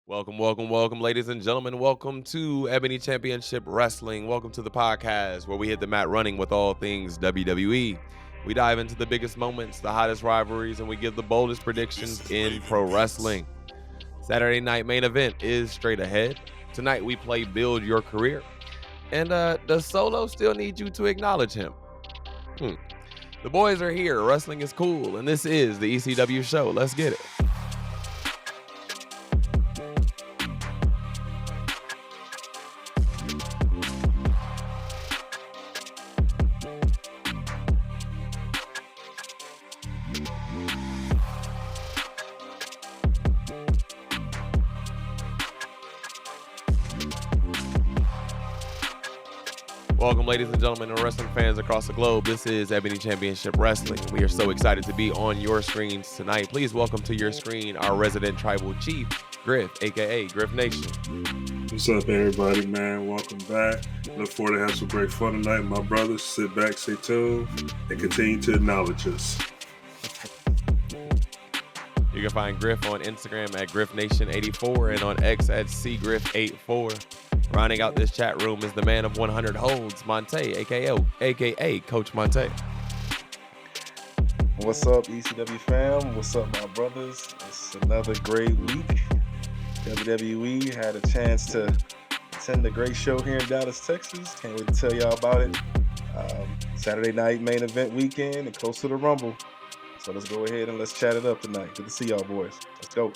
Welcome, ladies and gentlemen. Welcome to Ebony Championship Wrestling. Welcome to the podcast where we hit the mat running with all things WWE. We dive into the biggest moments, the hottest rivalries, and we give the boldest predictions in pro wrestling. Saturday night main event is straight ahead. Tonight we play Build Your Career. And does Solo still need you to acknowledge him? The boys are here. Wrestling is cool, and this is the ECW show. Let's get it. Welcome, ladies and gentlemen, and wrestling fans across the globe. This is Ebony Championship Wrestling. We are so excited to be on your screens tonight. Please welcome to your screen our resident tribal chief, Griff, aka Griff Nation. What's up, everybody, man? Welcome back. Look forward to have some great fun tonight. My brothers, sit back, stay tuned, and continue to acknowledge us. You can find Griff on Instagram at GriffNation84 and on X at CGriff84. Rounding out this chat room is the man of 100 holds, Montay, aka Coach Montay. What's up, ECW fam? What's up, my brothers? It's another great week. WWE had a chance to attend a great show here in Dallas, Texas. Can't wait to tell y'all about it. Saturday night main event weekend and close to the Rumble. So let's go ahead and let's chat it up tonight. Good to see y'all, boys. Let's go.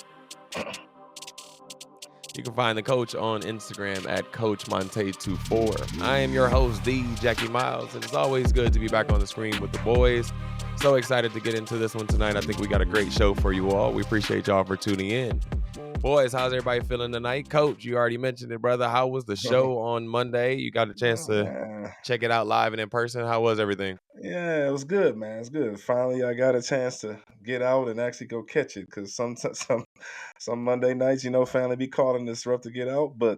You can find the coach on Instagram at CoachMonte24. I am your host, the Jackie Miles, and it's always good to be back on the screen with the boys. So excited to get into this one tonight. I think we got a great show for you all. We appreciate y'all for tuning in. Boys, how's everybody feeling tonight? Coach, you already mentioned it, brother. How was the show on Monday? You got a chance to check it out live and in person. How was everything? Yeah, it was good, man. It's good. Finally, I got a chance to get out and actually go catch it because some Monday nights, family be calling this rough to get out. But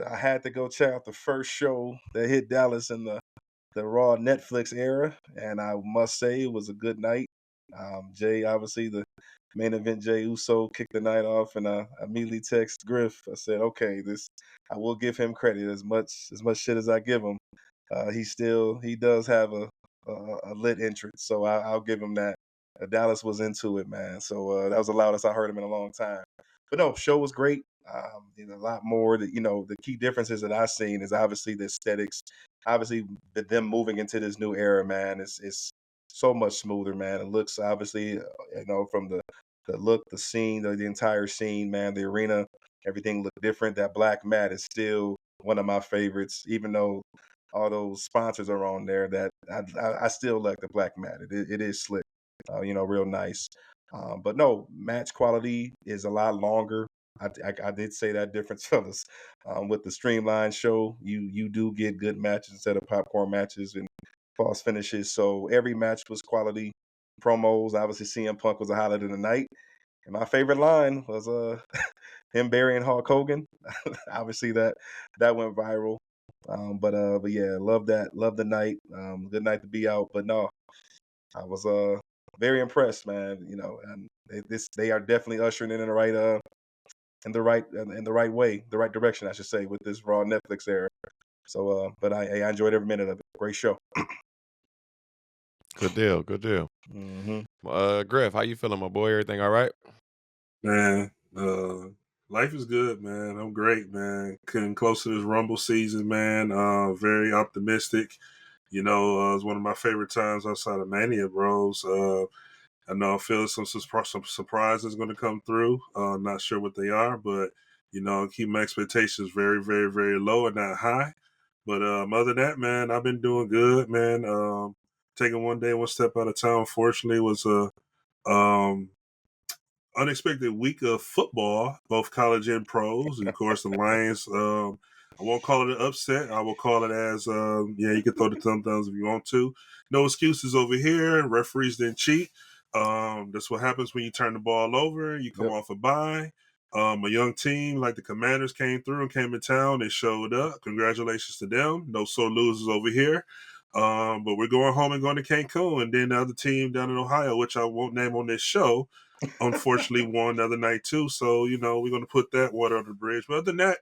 I had to go check out the first show that hit Dallas in the Raw Netflix era, and I must say it was a good night. Jay, obviously the main event, Jay Uso kicked the night off, and I immediately text Griff. I said, "Okay, I will give him credit as much shit as I give him. He does have a lit entrance, so I'll give him that. Dallas was into it, man. So that was the loudest I heard him in a long time. But no, show was great. A lot more that the key differences that I've seen is obviously the aesthetics. Obviously, them moving into this new era, man, is so much smoother, man. It looks obviously, from the look, the scene, the entire scene, man, the arena, everything looked different. That black mat is still one of my favorites, even though all those sponsors are on there. That I still like the black mat. It is slick, real nice. But no, match quality is a lot longer. I did say that difference, fellas. With the streamlined show, you do get good matches instead of popcorn matches and false finishes. So every match was quality. Promos, obviously CM Punk was a highlight of the night. And my favorite line was him burying Hulk Hogan. Obviously that went viral. But yeah, love that. Love the night. Good night to be out. But no, I was very impressed, man. And they are definitely ushering in the right in the right way, the right direction, I should say, with this Raw Netflix era. So, but I enjoyed every minute of it. Great show. Good deal. Mm-hmm. Griff, how you feeling, my boy? Everything all right? Man, life is good, man. I'm great, man. Getting close to this Rumble season, man. Very optimistic. It's one of my favorite times outside of Mania, bros. I know I feel some surprises going to come through. Not sure what they are, but keep my expectations very, very, very low and not high. But other than that, man, I've been doing good, man. Taking one day, one step at a time. Unfortunately, was a unexpected week of football, both college and pros. And of course, the Lions. I won't call it an upset. I will call it as, you can throw the thumbs if you want to. No excuses over here. Referees didn't cheat. That's what happens when you turn the ball over. You come off a bye. A young team like the Commanders came through and came to town. They showed up. Congratulations to them. No sore losers over here. But we're going home and going to Cancun. And then the other team down in Ohio, which I won't name on this show, unfortunately won the other night too. So, we're going to put that water under the bridge. But other than that,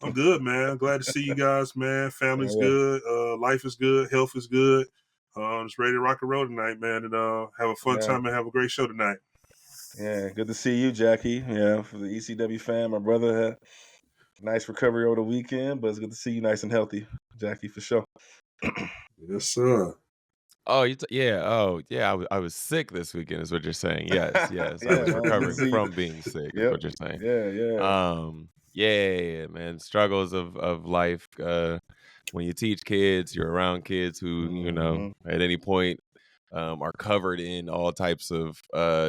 I'm good, man. Glad to see you guys, man. Family's good. Life is good. Health is good. Just ready to rock and roll tonight, man, and have a fun time and have a great show tonight. Yeah, good to see you, Jackie. Yeah, for the ECW fan, my brother had a nice recovery over the weekend, but it's good to see you nice and healthy, Jackie, for sure. Yes, sir. Oh, I was sick this weekend, is what you're saying. Yes, yes. I Yeah, was man, good to recovering see you. from being sick, is Yep. what you're saying. Yeah. Yeah, man. Struggles of life. When you teach kids, you're around kids who, Mhm. at any point are covered in all types of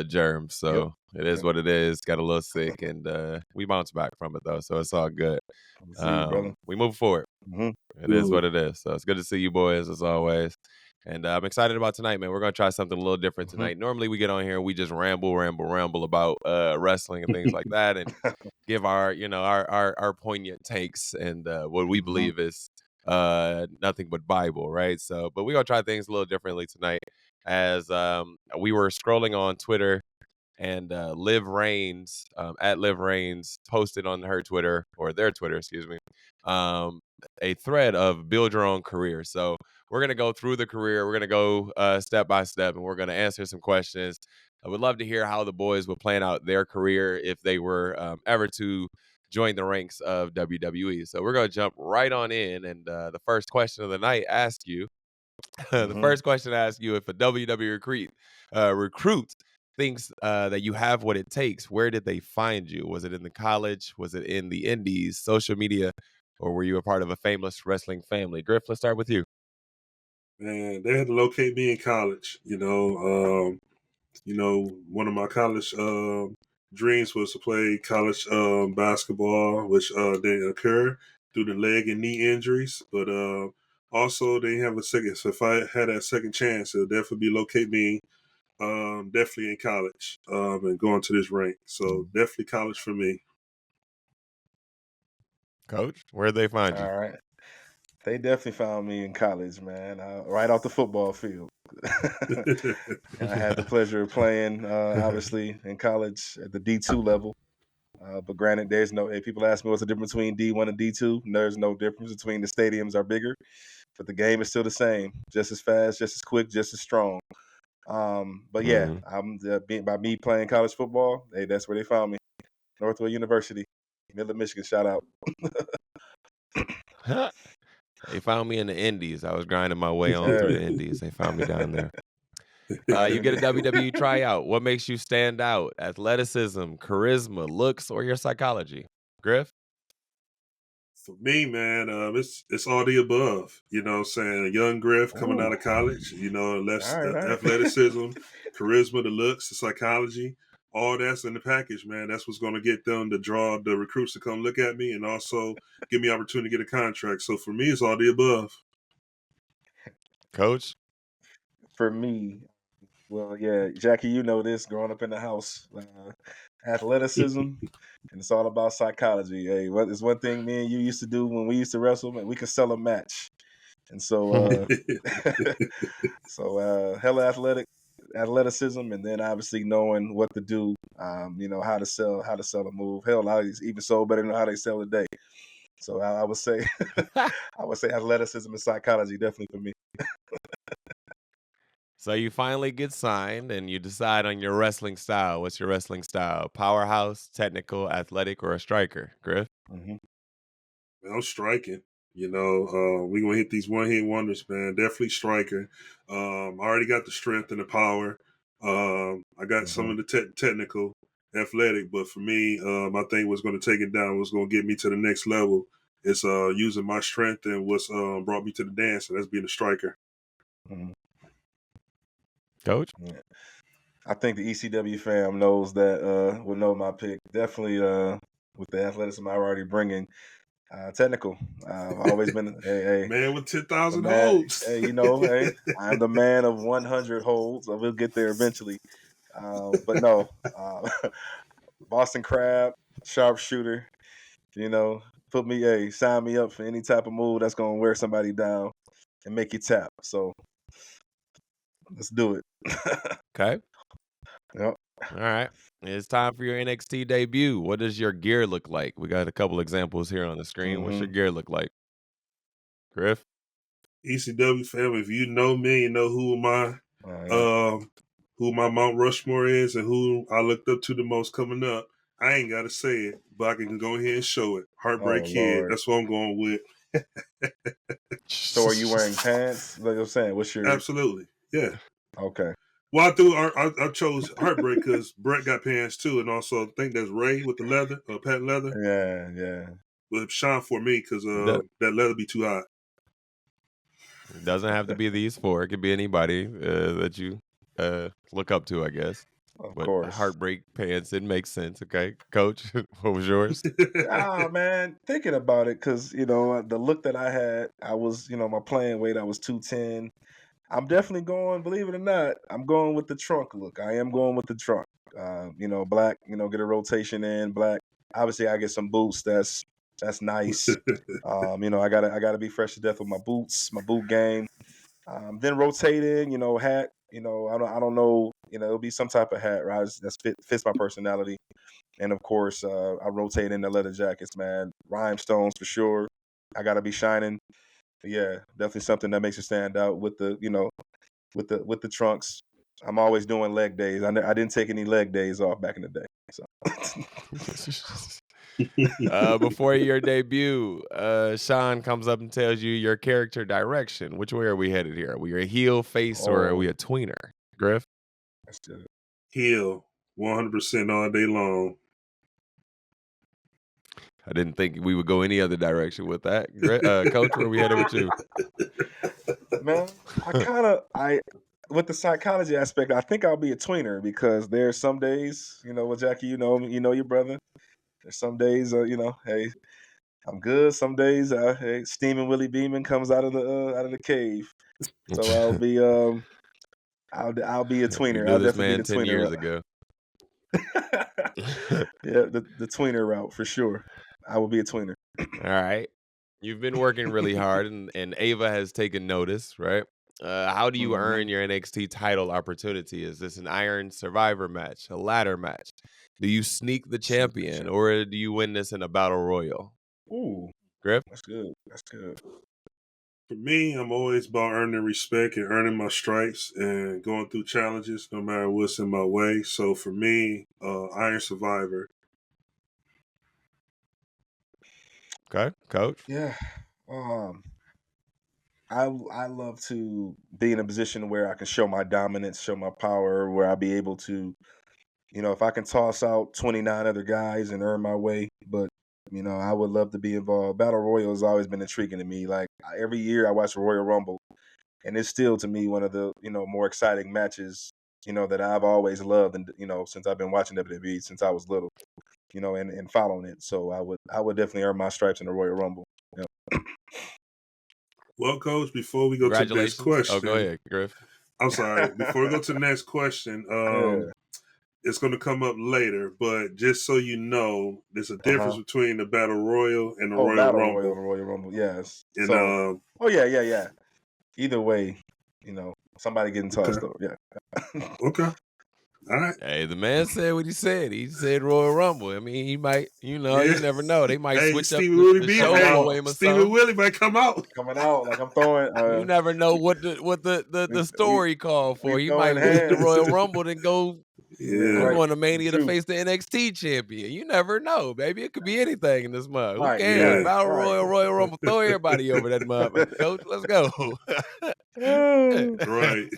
germs. Yep. So it is what it is. Got a little sick, and we bounced back from it though, so it's all good. Good to see you, brother. We move forward. Mhm. It is what it is. So it's good to see you boys as always. And I'm excited about tonight, man. We're gonna try something a little different Mhm. tonight. Normally we get on here and we just ramble about wrestling and things like that, and give our our poignant takes and what we Mhm. believe is nothing but Bible, right? So, but we're gonna try things a little differently tonight. As we were scrolling on Twitter, and Liv Reigns at Liv Reigns posted on her Twitter, or their Twitter, excuse me, a thread of build your own career. So we're gonna go through the career. We're gonna go step by step, and we're gonna answer some questions. I would love to hear how the boys would plan out their career if they were ever to join the ranks of WWE. So we're gonna jump right on in, and the first question of the night asks you. The first question asks you, if a WWE recruit thinks that you have what it takes, where did they find you? Was it in the college? Was it in the indies, social media, or were you a part of a famous wrestling family? Griff, let's start with you. Man, they had to locate me in college. One of my college dreams was to play college basketball, which didn't occur due to leg and knee injuries. But also, they have a second. So if I had that second chance, it'll definitely be locate me. Definitely in college and going to this rank. So definitely college for me. Coach, where'd they find you? All right. They definitely found me in college, man. Right off the football field. I had the pleasure of playing, obviously, in college at the D2 level. But granted, there's no. Hey, people ask me what's the difference between D1 and D2. There's no difference. Between the stadiums are bigger, but the game is still the same. Just as fast, just as quick, just as strong. But yeah, I'm by me playing college football. Hey, that's where they found me. Northwood University, Midland, Michigan. Shout out. They found me in the indies. I was grinding my way on through the indies. They found me down there. You get a WWE tryout. What makes you stand out? Athleticism, charisma, looks, or your psychology? Griff? For me, man, it's all the above. You know what I'm saying? A young Griff coming out of college, less All right. athleticism, charisma, the looks, the psychology, all that's in the package, man. That's what's going to get them to draw the recruits to come look at me and also give me opportunity to get a contract. So for me, it's all the above. Coach? For me, well, yeah, Jackie, you know this. Growing up in the house, athleticism, and it's all about psychology. Hey, what is one thing me and you used to do when we used to wrestle? Man, we could sell a match, and so hella athleticism, and then obviously knowing what to do. How to sell a move. Hell, I even sold better than how they sell today. So I would say, athleticism and psychology definitely for me. So you finally get signed and you decide on your wrestling style. What's your wrestling style? Powerhouse, technical, athletic, or a striker? Griff? Mm-hmm. I'm striking. We're going to hit these one-hit wonders, man. Definitely striker. I already got the strength and the power. I got some of the technical, athletic, but for me, my thing was going to take it down, was going to get me to the next level. It's using my strength and what's brought me to the dance, and that's being a striker. Mm-hmm. Coach? Yeah. I think the ECW fam knows that, will know my pick. Definitely with the athleticism I'm already bringing. Technical. I've always been a man with 10,000 man. holds. Hey, I'm the man of 100 holds. So we'll get there eventually. But no, Boston Crab, sharpshooter. Put me sign me up for any type of move that's gonna wear somebody down and make you tap. So let's do it. Okay. Yep. All right. It's time for your NXT debut. What does your gear look like? We got a couple examples here on the screen. What's your Mm-hmm. gear look like? Griff? ECW fam, if you know me, you know Yeah. who my Mount Rushmore is and who I looked up to the most coming up. I ain't gotta say it, but I can go ahead and show it. Heartbreak Oh Kid. Lord. That's what I'm going with. So are you wearing pants? Like I'm saying, what's your Absolutely. Yeah. okay? Well, I chose Heartbreak because Brett got pants too, and also I think that's Ray with the leather, patent leather. Yeah, yeah. But Sean for me because Do- that leather be too hot. Doesn't have to be these four. It could be anybody that you look up to, I guess. Of But course. heartbreak pants, it makes sense. Okay. Coach, what was yours? Ah, man, thinking about it, because the look that I had, I was, my playing weight, I was 210. I'm definitely going, believe it or not, I'm going with the trunk look. I am going with the trunk. Black, get a rotation in, black. Obviously I get some boots, that's nice. I gotta be fresh to death with my boots, my boot game. Then rotating, hat, I don't know, it'll be some type of hat, right? Fits my personality. And of course, I rotate in the leather jackets, man. Rhinestones for sure. I gotta be shining. But yeah, definitely something that makes you stand out with the trunks. I'm always doing leg days. I didn't take any leg days off back in the day. So Before your debut, Sean comes up and tells you your character direction. Which way are we headed here? Are we a heel, face, or are we oh, a tweener? Griff? that's good. Heel, 100% all day long. I didn't think we would go any other direction with that. Coach, where are we headed with you? Man, I with the psychology aspect, I think I'll be a tweener because there's some days, well, Jackie, your brother. There's some days, hey, I'm good. Some days, hey, steaming Willie Beeman comes out of the cave. So I'll be a We tweener. knew I'll this definitely man be the 10 tweener years route. ago. Yeah, the tweener route for sure. I will be a tweener. All right. You've been working really hard, and Ava has taken notice, right? How do you Hmm. earn your NXT title opportunity? Is this an Iron Survivor match, a ladder match? Do you sneak the Sneak the champion, champ. or do you win this in a battle royal? Ooh, Griff? that's good. That's good. For me, I'm always about earning respect and earning my stripes and going through challenges no matter what's in my way. So for me, Iron Survivor. Okay, Coach. Yeah. Um, I love to be in a position where I can show my dominance, show my power, where I'll be able to, if I can toss out 29 other guys and earn my way. But I would love to be involved. Battle Royal has always been intriguing to me. Like every year I watch the Royal Rumble, and it's still to me one of the more exciting matches that I've always loved, and since I've been watching WWE since I was little, and following it. So I would definitely earn my stripes in the Royal Rumble. Yeah. Well, Coach, before we go to the next Congratulations. Oh, go question, ahead, Griff. I'm sorry. Before we go to the next question, Yeah. it's going to come up later, but just so you know, there's a Uh difference huh. between the Battle Royal and the Oh, Royal Battle Royal, Rumble. the Royal Rumble. Yes. And So. Oh yeah, yeah, yeah. Either way, somebody getting okay, tossed though. Yeah. okay, all right, Hey, the man said what he said. He said Royal Rumble. I mean, he might, yeah. you never know. They might Hey, switch up Stevie Willie the B, Coming show hey, for out. him or Stevie something. Willie might come out. Coming out like I'm throwing. You never know what the We story called we for. He might throwing win the hands. Royal Rumble and go Yeah. Yeah, Right. going to Mania to True. face the NXT champion. You never know, baby. It could be anything in this month. Who Right. cares? yeah. Right. Battle Right. Royal, Royal Rumble. Throw everybody over that motherfucker, coach. Let's go. Oh, Right.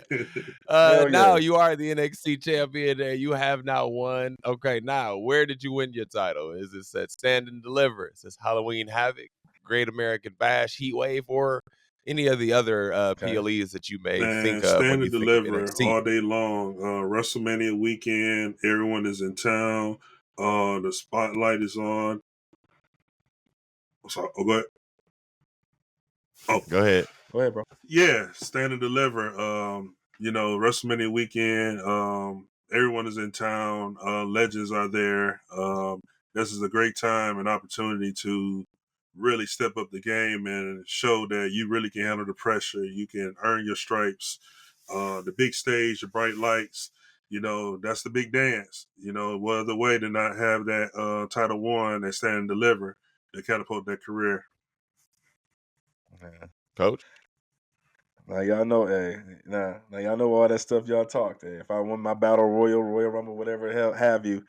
hell Now yeah. you are the NXT champion and you have now won. Okay, now where did you win your title? Is this at Stand and Deliver? Is this Halloween Havoc, Great American Bash, Heat Wave, or any of the other Okay. PLEs that you may Man, think of when stand you and think of deliver NXT? all day long. WrestleMania weekend, everyone is in town. The spotlight is on. I'm sorry. Oh, go ahead. Oh, Go ahead. Go ahead, bro. yeah, stand and deliver. WrestleMania weekend. Everyone is in town. Legends are there. This is a great time and opportunity to really step up the game and show that you really can handle the pressure. You can earn your stripes. The big stage, the bright lights. that's the big dance. What other way to not have that title one and stand and deliver to catapult their career? Yeah. Coach? Now y'all know, now y'all know all that stuff y'all talked. Hey, if I win my battle royal, Royal Rumble, whatever the hell have you,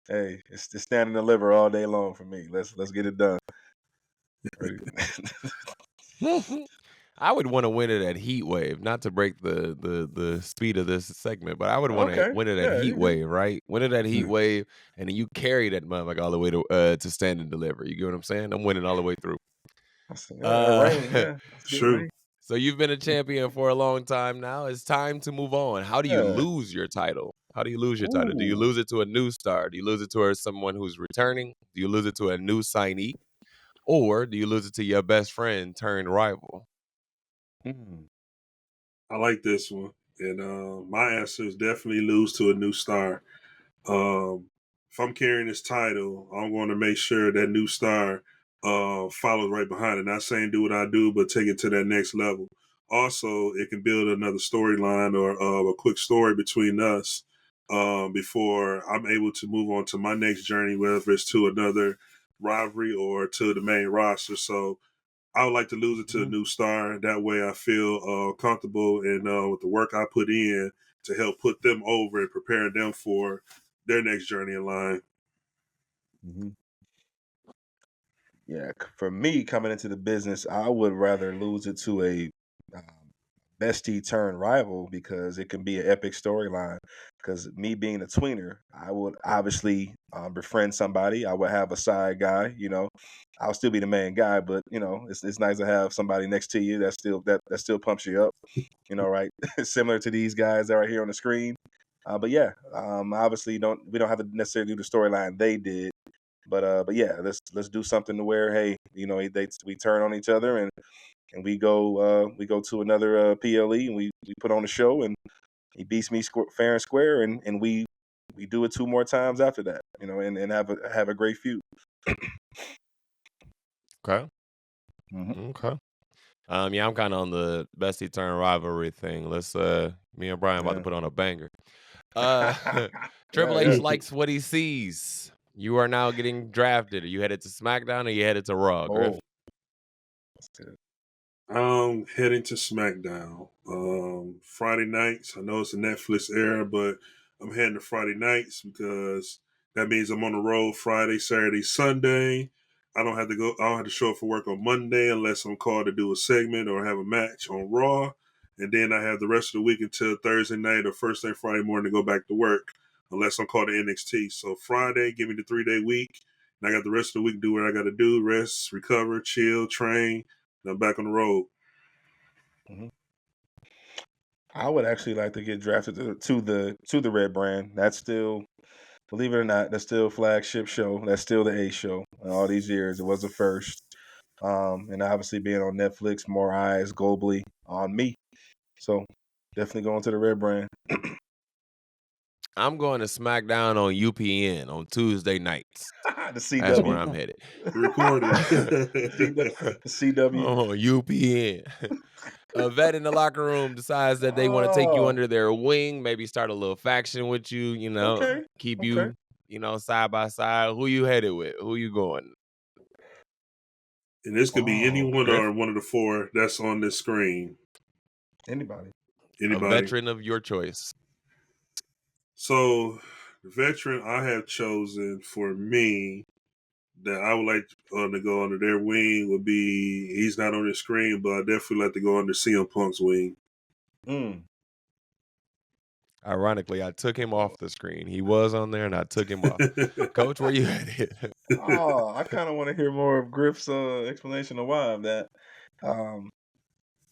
hey, it's stand and deliver all day long for me. Let's get it done. I would want to win it at Heat Wave, not to break the speed of this segment, but I would want to Okay, win it at yeah, Heat you good. Wave, right? Win it at Heat Wave, and then you carry that motherfucker all the way to stand and deliver. You get what I'm saying? I'm winning all the way through. Reign, yeah, that's good True. reign. So you've been a champion for a long time now. It's time to move on. How do you Yeah. lose your title? How do you lose your title? Do you Ooh. lose it to a new star? Do you lose it to someone who's returning? Do you lose it to a new signee? Or do you lose it to your best friend turned rival? I like this one. And my answer is definitely lose to a new star. If I'm carrying this title, I'm going to make sure that new star follows right behind it. Not saying do what I do, but take it to that next level. Also, it can build another storyline or a quick story between us before I'm able to move on to my next journey, whether it's to another rivalry or to the main roster. So I would like to lose it to a new star. That way I feel comfortable and with the work I put in to help put them over and preparing them for their next journey in line. Yeah, for me coming into the business, I would rather lose it to a bestie turned rival because it can be an epic storyline. Because me being a tweener, I would obviously befriend somebody. I would have a side guy. I'll still be the main guy, but it's nice to have somebody next to you that still pumps you up. Right? Similar to these guys that are here on the screen. But yeah, obviously we don't have to necessarily do the storyline they did. But yeah, let's do something to where we turn on each other and we go to another PLE and we put on a show and he beats me fair and square and we do it 2 more times after that, and have a great feud. Okay. Mm-hmm. Okay. Yeah, I'm kind of on the bestie turn rivalry thing. Let's me and Brian about to put on a banger. Triple H likes what he sees. You are now getting drafted. Are you headed to SmackDown or you headed to Raw, Griff? That's good. I'm heading to SmackDown. Friday nights. I know it's a Netflix era, but I'm heading to Friday nights because that means I'm on the road Friday, Saturday, Sunday. I don't have to show up for work on Monday unless I'm called to do a segment or have a match on Raw. And then I have the rest of the week until Thursday night or first thing Friday morning to go back to work unless I'm called to NXT. So Friday, give me the 3-day week. And I got the rest of the week to do what I got to do, rest, recover, chill, train. And I'm back on the road. Mm-hmm. I would actually like to get drafted to the Red Brand. That's still, believe it or not, that's still flagship show. That's still the A show. All these years, it was the first. And obviously being on Netflix, more eyes globally on me. So definitely going to the Red Brand. I'm going to SmackDown on UPN on Tuesday nights. The CW. That's where I'm headed. Recorded. The CW. Oh, UPN. A vet in the locker room decides that they want to take you under their wing, maybe start a little faction with you, keep you, side by side. Who you headed with? Who you going? And this could be anyone Griff? or one of the 4 that's on this screen. Anybody. A veteran of your choice. So, the veteran I have chosen for me that I would like to go under their wing would be, he's not on the screen, but I definitely like to go under CM Punk's wing. Ironically, I took him off the screen. He was on there and I took him off. Coach, where you headed? I kind of want to hear more of Griff's explanation of why of that.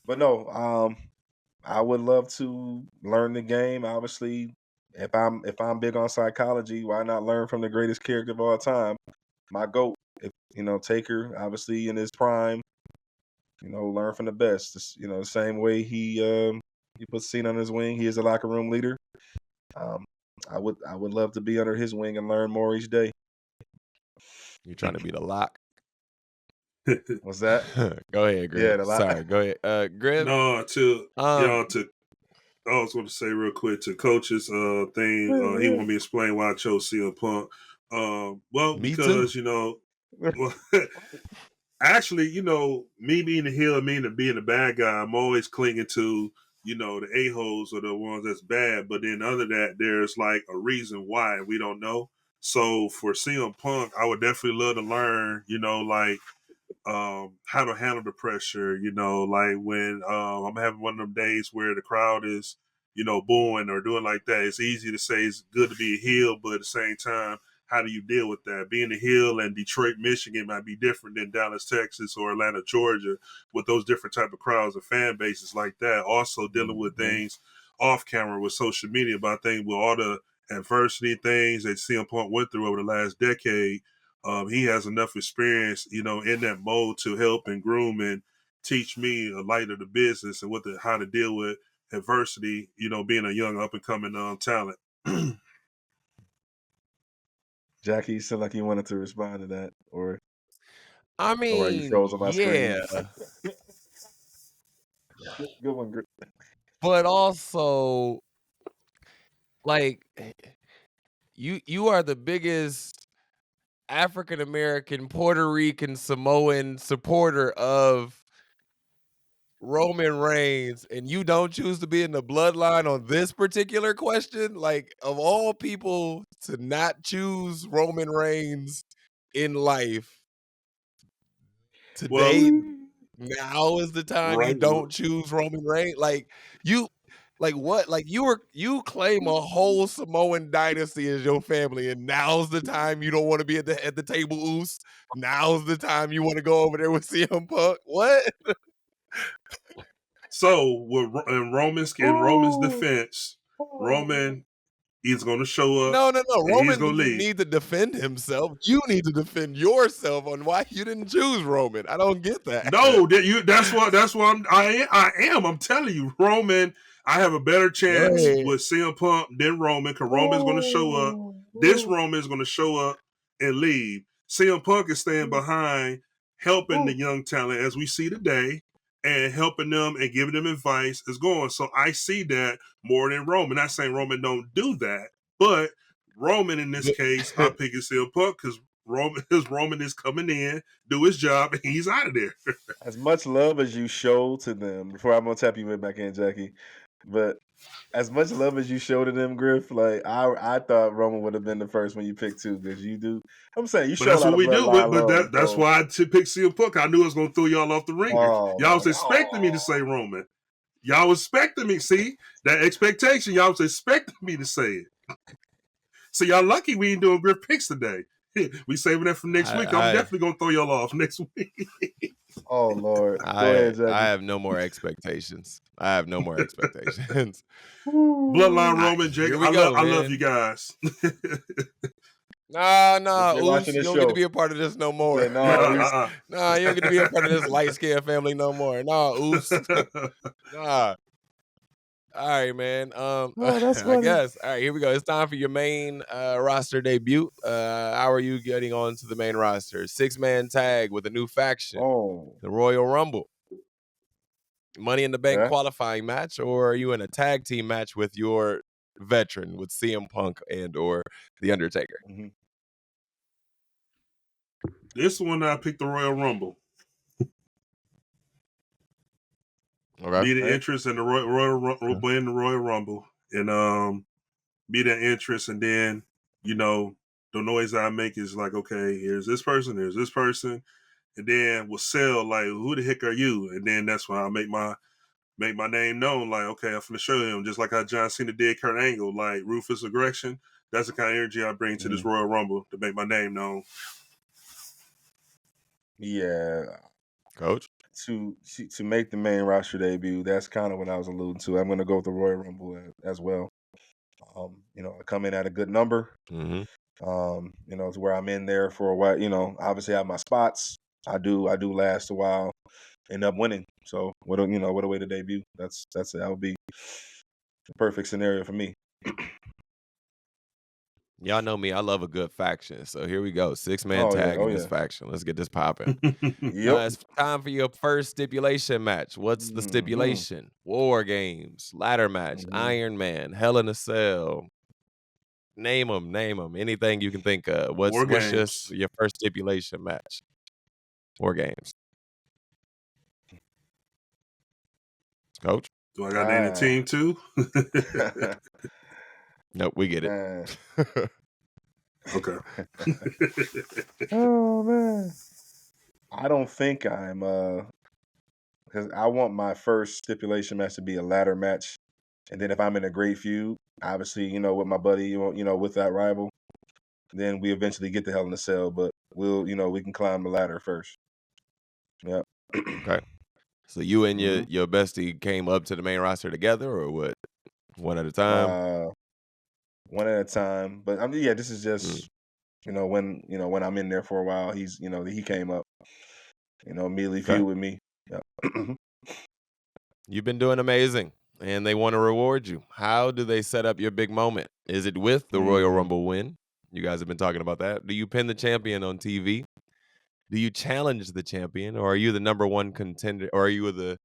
But no, I would love to learn the game. Obviously, if I'm big on psychology, why not learn from the greatest character of all time, my GOAT? Taker, obviously in his prime. Learn from the best. The same way he puts Cena on his wing. He is a locker room leader. I would love to be under his wing and learn more each day. You trying to be the Lock? What's that? Go ahead, Griff. Yeah, the Lock. Sorry, go ahead. Griff. No, to y'all to I was going to say real quick to coach's thing. He want me to explain why I chose CM Punk. Well, Me too. because well, actually, me being the heel and me being the bad guy, I'm always clinging to, the a-holes are the ones that's bad. But then other that, there's like a reason why we don't know. So for CM Punk, I would definitely love to learn, like how to handle the pressure, like when I'm having one of them days where the crowd is, booing or doing like that. It's easy to say it's good to be a heel, but at the same time, how do you deal with that? Being a heel in Detroit, Michigan might be different than Dallas, Texas or Atlanta, Georgia, with those different type of crowds and fan bases like that. Also dealing with things off camera with social media, but I think with all the adversity things that CM Punk went through over the last decade, he has enough experience, in that mode to help and groom and teach me a light of the business and how to deal with adversity, being a young up and coming talent. Jackie, you said like you wanted to respond to that, or I are you mean, froze on my screen? yeah, Good one, Griff. but also like you are the biggest African American, Puerto Rican, Samoan supporter of Roman Reigns, and you don't choose to be in the bloodline on this particular question. Like, of all people to not choose Roman Reigns in life, Well, today, now is the time you right, don't choose Roman Reigns. Like, you like what? Like you claim a whole Samoan dynasty as your family, and now's the time you don't want to be at the table, Oos. Now's the time you want to go over there with CM Punk. What? so in Roman's defense, Roman is going to show up No. and he's Roman going to doesn't leave. need to defend himself. You need to defend yourself on why you didn't choose Roman. I don't get that. No, that's what I am. I'm telling you, Roman. I have a better Go chance ahead. with CM Punk than Roman because Roman's going to show up. This Roman is going to show up and leave. CM Punk is staying behind, helping the young talent as we see today, and helping them and giving them advice is going. So I see that more than Roman. Not saying Roman don't do that, but Roman in this case, I'm picking CM Punk because Roman is coming in, do his job, and he's out of there. As much love as you show to them, before I'm gonna tap you right back in, Jackie, but as much love as you show to them, Griff, like I thought Roman would have been the first one you picked too, because you do. I'm saying you But show a that's lot what of we do. bloodline But love. that's So, why I picked CM Punk. I knew it was going to throw y'all off the ringer. oh Y'all my was expecting me to say Roman. Y'all was expecting me. See that expectation. Y'all was expecting me to say it. So y'all lucky we ain't doing Griff picks today. We saving that for next week. I'm I definitely going to throw y'all off next week. oh Lord, go I ahead, I Jackie. have no more expectations. I have no more expectations. Bloodline Roman, Jake. Here we go, I love you man. guys. Nah, They're watching Oos, you this don't get to show. be a part of this no more. Say no, he's Nah, you don't get to be a part of this light skinned family no more. Nah, Oos. Nah. All right, man. oh, that's I funny. guess. All right, here we go. It's time for your main roster debut. How are you getting on to the main roster? 6-man tag with a new faction, Oh, the Royal Rumble. Money in the Bank yeah. qualifying match, or are you in a tag team match with your veteran, with CM Punk and or The Undertaker? Mm-hmm. This one I picked the Royal Rumble. Okay. Be the interest in the win the Royal Rumble and be the interest, and then the noise I make is like, okay, here's this person, and then we'll sell like, who the heck are you? And then that's when I make my name known. Like, okay, I'm gonna show him, just like how John Cena did Kurt Angle, like Ruthless Aggression. That's the kind of energy I bring to this Royal Rumble to make my name known. Yeah. Coach? To make the main roster debut, that's kind of what I was alluding to. I'm going to go with the Royal Rumble as well. I come in at a good number. Mm-hmm. To where I'm in there for a while. Obviously I have my spots. I do last a while. End up winning. So what a way to debut. That's it. That would be the perfect scenario for me. Y'all know me. I love a good faction. So here we go. 6-man Oh yeah, tag oh in this yeah. faction. Let's get this popping. Yep. It's time for your first stipulation match. What's the Mm-hmm. stipulation? War Games, ladder match, Mm-hmm. Iron Man, Hell in a Cell. Name them. Anything you can think of. War What's Games. your first stipulation match? War Games. Coach? Do I got to name the Ah, team too? Nope, we get it. man. Okay. Oh man. I don't think I'm because I want my first stipulation match to be a ladder match, and then if I'm in a great feud, obviously with my buddy, with that rival, then we eventually get the Hell in a Cell. But we can climb the ladder first. Yep. Okay. So you and hmm your bestie came up to the main roster together, or what? One at a time? Uh, one at a time. But I mean, yeah, this is Mm, just when I'm in there for a while, he came up, immediately okay. feud with me. Yep. You've been doing amazing, and they want to reward you. How do they set up your big moment? Is it with the Royal mm. Rumble win? You guys have been talking about that. Do you pin the champion on TV? Do you challenge the champion, or are you the number one contender, or are you the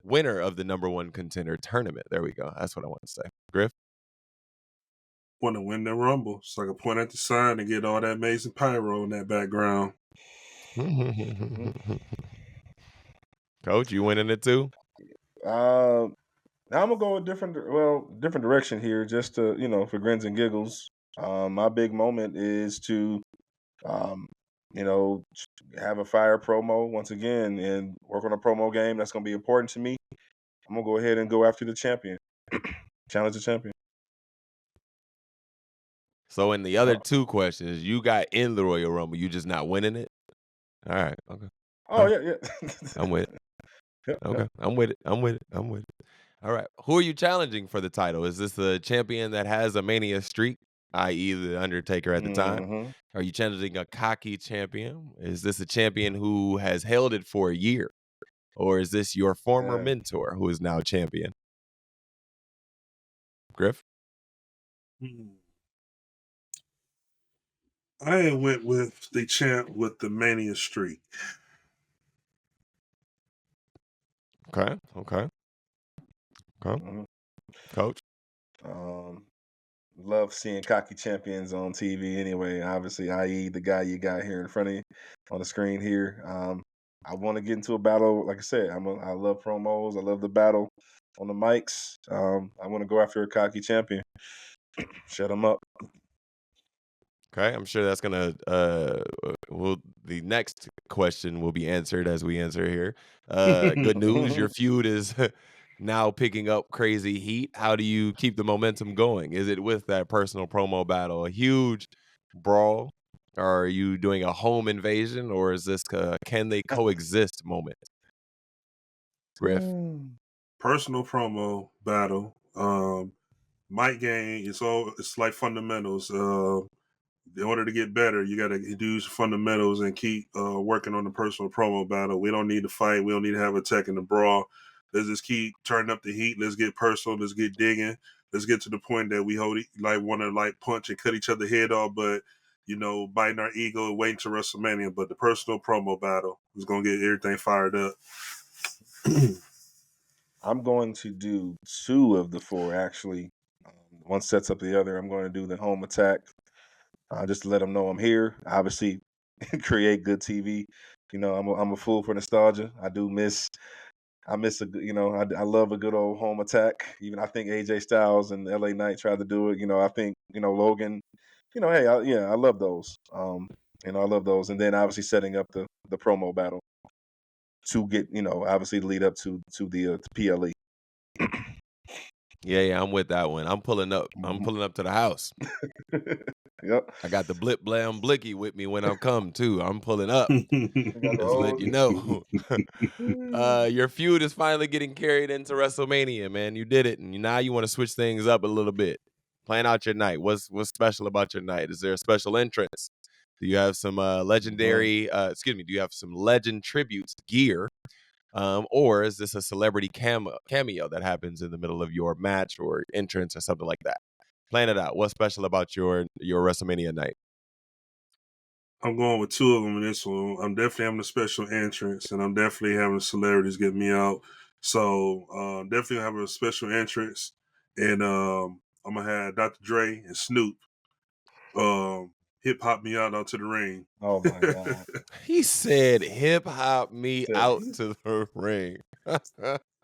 winner of the number one contender tournament? There we go. That's what I want to say. Griff? Want to win the Rumble, so I can point at the sign and get all that amazing pyro in that background. Coach, you winning it too? Uh, Now I'm gonna go a different direction here, just to for grins and giggles. My big moment is to, um, you know, have a fire promo once again and work on a promo game. That's gonna be important to me. I'm gonna go ahead and go after the champion, challenge the champion. So in the Uh, other two questions, you got in the Royal Rumble, you just not winning it? All right. Okay. All oh right. yeah, yeah. I'm with it. Yep, yep. Okay. I'm with it. I'm with it. All right. Who are you challenging for the title? Is this the champion that has a mania streak, i.e., the Undertaker at the time? hmm Are you challenging a cocky champion? Is this a champion who has held it for a year? Or is this your former Yeah. mentor who is now champion? Griff? I went with the champ with the Mania streak. Okay. Okay. Okay. hmm Coach? Um, love seeing cocky champions on TV anyway. Obviously, i.e., the guy you got here in front of you on the screen here. I want to get into a battle. Like I said, I love promos. I love the battle on the mics. I want to go after a cocky champion. Shut him up. Okay, I'm sure that's gonna the next question will be answered as we answer here. Good news, your feud is now picking up crazy heat. How do you keep the momentum going? Is it with that personal promo battle, a huge brawl? Or are you doing a home invasion, or is this can they coexist moment? Griff. Personal promo battle. Mic game. It's like fundamentals. In order to get better, you got to do fundamentals and keep working on the personal promo battle. We don't need to fight. We don't need to have a tech in the brawl. Let's just keep turning up the heat. Let's get personal. Let's get digging. Let's get to the point that we want to punch and cut each other head off, but biting our ego and waiting to WrestleMania. But the personal promo battle is gonna get everything fired up. I'm going to do two of the four actually. One sets up the other. I'm going to do the home attack, just to let them know I'm here. Obviously, create good TV. I'm a fool for nostalgia. I miss I love a good old home attack. Even I think AJ Styles and LA Knight tried to do it. I think Logan. Hey, I love those. I love those, and then obviously setting up the promo battle to get obviously lead up to the PLE. Yeah, I'm with that one. I'm pulling up. I'm Mhm. pulling up to the house. Yep. I got the blip blam blicky with me when I come too. I'm pulling up. We got the Just let old. you know. Your feud is finally getting carried into WrestleMania, man. You did it, and now you want to switch things up a little bit. Plan out your night. What's special about your night? Is there a special entrance? Do you have some Mhm. legendary? Do you have some legend tributes gear? Or is this a celebrity cameo that happens in the middle of your match or entrance or something like that? Plan it out. What's special about your WrestleMania night? I'm going with two of them in this one. I'm definitely having a special entrance, and I'm definitely having celebrities get me out. So definitely having a special entrance, and I'm gonna have Dr. Dre and Snoop hip hop me out to the ring. Oh my God. He said, "Hip hop me Said- out to the ring." All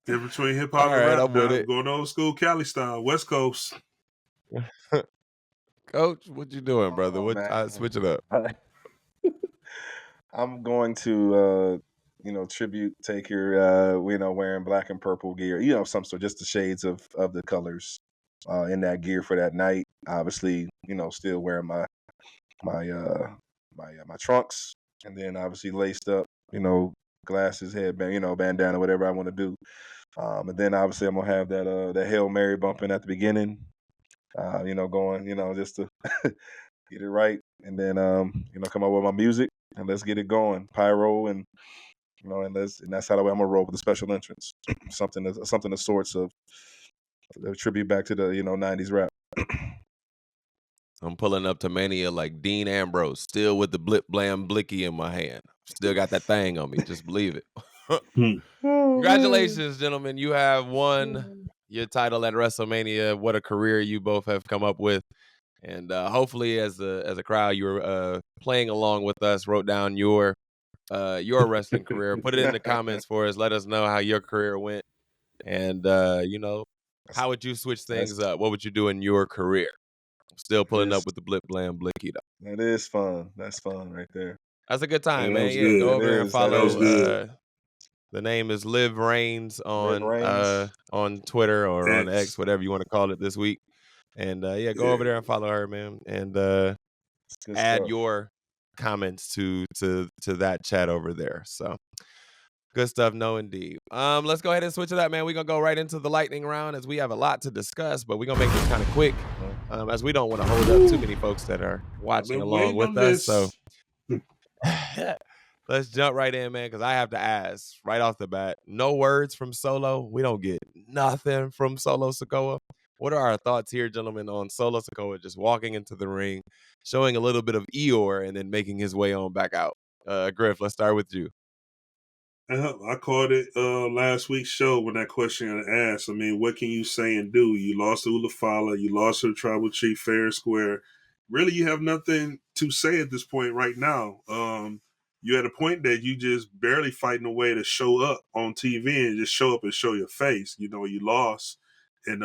Difference between hip hop and right, rap I'm with now. it. Going old school Cali style, West Coast. Coach, what you doing, brother? Oh What? man. Switch it up. I'm going to tribute, take your wearing black and purple gear, some sort, just the shades of the colors in that gear for that night. Obviously, still wearing my trunks, and then obviously laced up, glasses, headband, bandana, whatever I want to do. And then obviously I'm gonna have that Hail Mary bumping at the beginning, going, just to get it right, and then come up with my music and let's get it going, pyro, and and that's how the way I'm gonna roll with the special entrance, something of sorts of a tribute back to the '90s rap. I'm pulling up to Mania like Dean Ambrose, still with the blip blam blicky in my hand. Still got that thing on me. Just believe it. Hmm. Oh, Congratulations, gentlemen. You have won your title at WrestleMania. What a career you both have come up with. And hopefully, as a crowd, you were playing along with us, wrote down your wrestling career. Put it in the comments for us. Let us know how your career went. And, how would you switch that's things up? What would you do in your career? Still that pulling is up with the blip blam blicky, though. that is fun. That's fun right there. That's a good Yeah, time, that man. was Yeah, go good. over there and That That was follow. is. good. The name is Liv Reigns Liv Reigns. on Twitter or on X, X. whatever you want to call it this week. And yeah, go over Yeah. there and follow her, man. And It's good add stuff. your comments to that chat over there. So good stuff, no indeed. Let's go ahead and switch it up, man. We're gonna go right into the lightning round as we have a lot to discuss, but we're gonna make this kind of quick. As we don't want to hold up too many folks that are I've watching been along waiting with on us. So this. let's jump right in, man, because I have to ask right off the bat. No words from Solo. We don't get nothing from Solo Sikoa. What are our thoughts here, gentlemen, on Solo Sikoa just walking into the ring, showing a little bit of Eeyore, and then making his way on back out? Griff, let's start with you. I called it last week's show when that question got asked. I mean, what can you say and do? You lost to Ulafala, you lost to the Tribal Chief fair and square. Really, you have nothing to say at this point right now. You at a point that you just barely fighting a way to show up on TV and just show up and show your face. You lost. And